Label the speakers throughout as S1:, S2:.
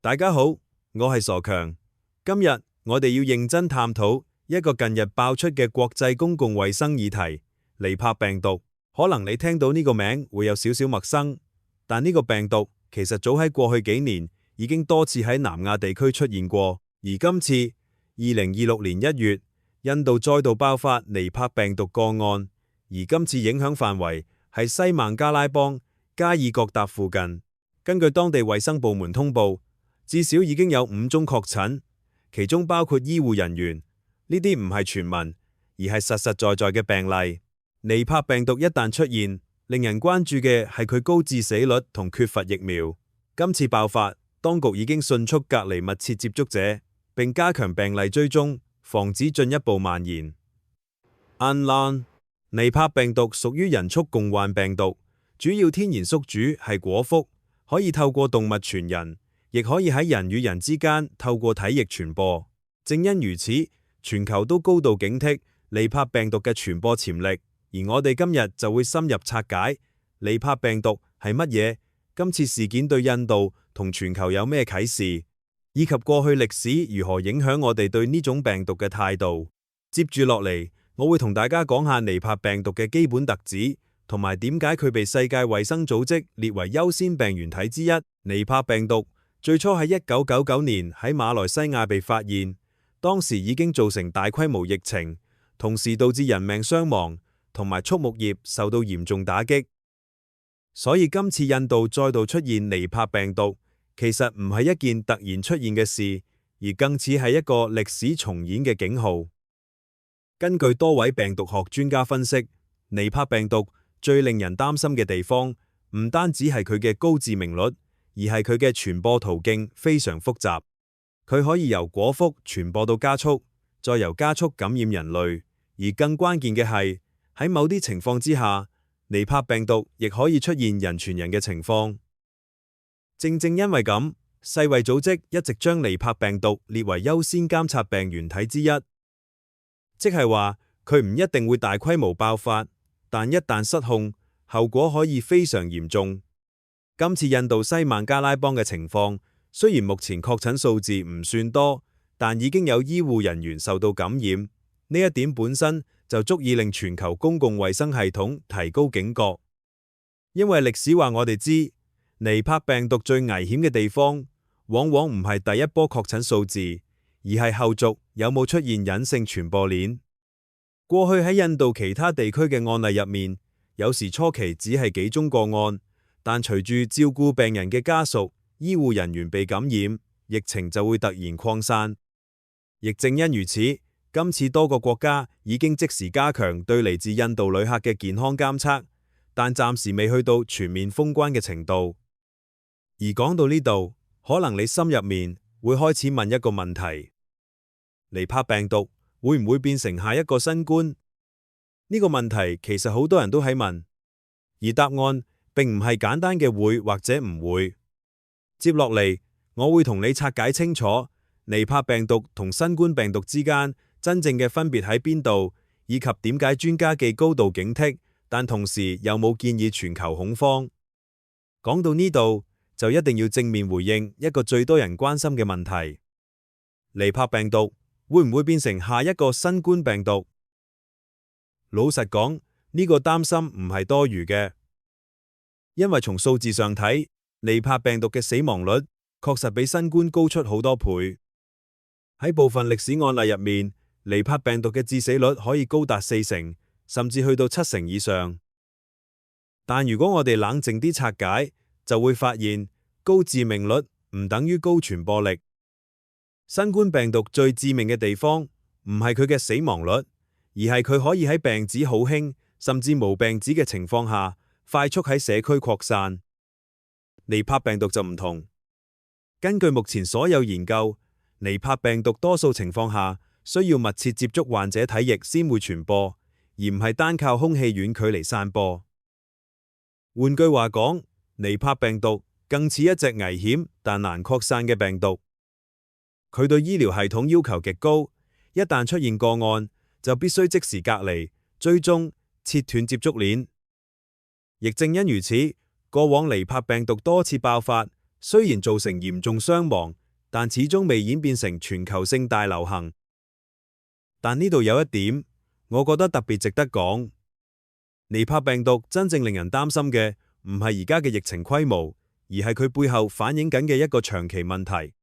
S1: 大家好，我係傻強。今日我哋要認真探討一個近日爆出嘅國際公共衛生議題——尼柏病毒。可能你聽到呢個名會有少少陌生，但呢個病毒其實早喺過去幾年已經多次喺南亞地區出現過。而今次2026年1月，印度再度爆發尼柏病毒個案，而今次影響範圍係西孟加拉邦加爾各答附近。根據當地衛生部門通報，至少已經有5宗確診，其中包括醫護人員。呢啲唔係傳聞，而係實實在在嘅病例。尼柏病毒一旦出現，令人關注嘅係佢高致死率同缺乏疫苗。今次爆發，當局已經迅速隔離密切接觸者，並加強病例追蹤，防止進一步蔓延。尼柏病毒屬於人畜共患病毒，主要天然宿主係果蝠，可以透過動物傳人，亦可以喺人與人之間透過體液傳播。正因如此，全球都高度警惕尼柏病毒嘅傳播潛力。而我哋今日就會深入拆解尼柏病毒係乜嘢，今次事件對印度同全球有咩啟示，以及過去歷史如何影響我哋對呢種病毒嘅態度。接住落嚟，我會同大家講下尼柏病毒嘅基本特質，同埋點解佢被世界衛生組織列為優先病原體之一。尼柏病毒最初喺1999年喺馬來西亞被發現，當時已經造成大規模疫情，同時導致人命傷亡，同埋畜牧業受到嚴重打擊。所以今次印度再度出現尼柏病毒，其實唔係一件突然出現嘅事，而更似係一個歷史重演嘅警號。根據多位病毒學專家分析，尼柏病毒最令人擔心嘅地方，唔單止係佢嘅高致命率，而係佢嘅傳播途徑非常複雜。佢可以由果蝠傳播到家畜，再由家畜感染人類，而更關鍵嘅係喺某啲情況之下，尼柏病毒亦可以出現人傳人嘅情況。正因為咁，世衛組織一直將尼柏病毒列為優先監察病原體之一，即係話佢唔一定會大規模爆發，但一旦失控，後果可以非常嚴重。今次印度西孟加拉邦嘅情況，雖然目前確診數字唔算多，但已經有醫護人員受到感染，呢一點本身就足以令全球公共衛生系統提高警覺。因為歷史話我哋知，尼柏病毒最危險嘅地方，往往唔係第一波確診數字，而係後續有冇出現隱性傳播鏈。過去喺印度其他地區嘅案例入面，有時初期只係幾宗個案，但隨住照顧病人嘅家屬、醫護人員被感染，疫情就會突然擴散。亦正因如此，今次多個國家已經即時加強對嚟自印度旅客嘅健康監測，但暫時未去到全面封關嘅程度。而講到呢度，可能你心入面會開始問一個問題：尼柏病毒會唔會變成下一個新冠？呢個問題其實好多人都喺問，而答案並唔係簡單嘅會或者唔會。接落嚟，我會同你拆解清楚尼柏病毒同新冠病毒之間真正嘅分別喺邊度，以及點解專家既高度警惕，但同時又冇建議全球恐慌。講到呢度，就一定要正面回應一個最多人關心嘅問題：尼柏病毒會唔會變成下一個新冠病毒？老實講，呢個擔心唔係多餘嘅，因為從數字上睇，尼柏病毒嘅死亡率確實比新冠高出好多倍。喺部分歷史案例入面，尼柏病毒嘅致死率可以高達40%，甚至去到70%以上。但如果我哋冷靜啲拆解，就會發現高致命率唔等於高傳播力。新冠病毒最致命嘅地方唔係佢嘅死亡率，而係佢可以喺病史好輕甚至無病史嘅情況下快速喺社區擴散。尼柏病毒就唔同，根據目前所有研究，尼柏病毒多數情況下需要密切接觸患者體液先會傳播，而唔係單靠空氣遠距離散播。換句話講，尼柏病毒更似一隻危險但難擴散嘅病毒。佢對醫療系統要求極高，一旦出現個案，就必須即時隔離、追蹤、切斷接觸鏈。亦正因如此，過往尼柏病毒多次爆發，雖然造成嚴重傷亡，但始終未演變成全球性大流行。但呢度有一點，我覺得特別值得講。尼柏病毒真正令人擔心嘅，唔係而家嘅疫情規模，而係佢背後反映緊嘅一個長期問題。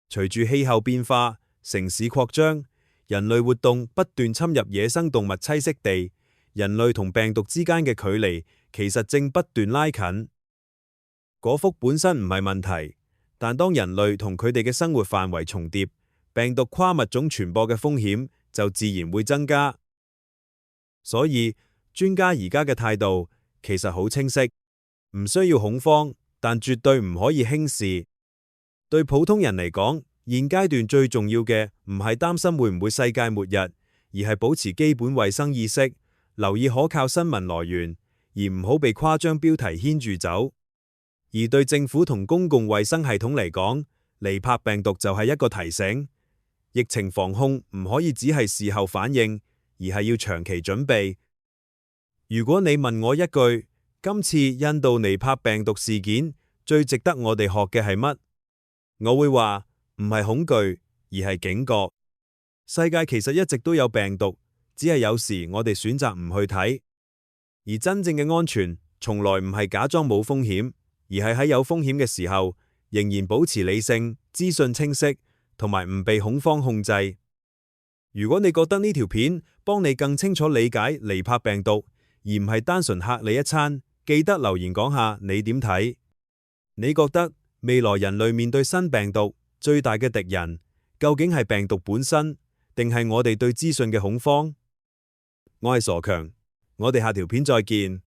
S1: 隨住氣候變化、城市擴張、人類活動不斷侵入野生動物棲息地，人類同病毒之間嘅距離其實正不斷拉近。果腹本身唔係問題，但當人類同佢哋嘅生活範圍重疊，病毒跨物種傳播嘅風險就自然會增加。所以專家而家嘅態度其實好清晰，唔需要恐慌，但絕對唔可以輕視。對普通人嚟講，現階段最重要嘅唔係擔心會唔會世界末日，而係保持基本衛生意識，留意可靠新聞來源，而唔好被誇張標題牽住走。而對政府同公共衛生系統嚟講，尼柏病毒就係一個提醒，疫情防控唔可以只係事後反應，而係要長期準備。如果你問我一句，今次印度尼柏病毒事件最值得我哋學嘅係乜？我會話唔係恐懼，而係警覺。世界其實一直都有病毒，只係有時我哋選擇唔去睇。而真正嘅安全，從來唔係假裝冇風險，而係喺有風險嘅時候，仍然保持理性、資訊清晰，同埋唔被恐慌控制。如果你覺得呢條片幫你更清楚理解尼柏病毒，而唔係單純嚇你一餐，記得留言講下你點睇。你覺得未來人類面對新病毒最大嘅敵人，究竟係病毒本身，定係我哋對資訊嘅恐慌？我係傻強，我哋下條片再見。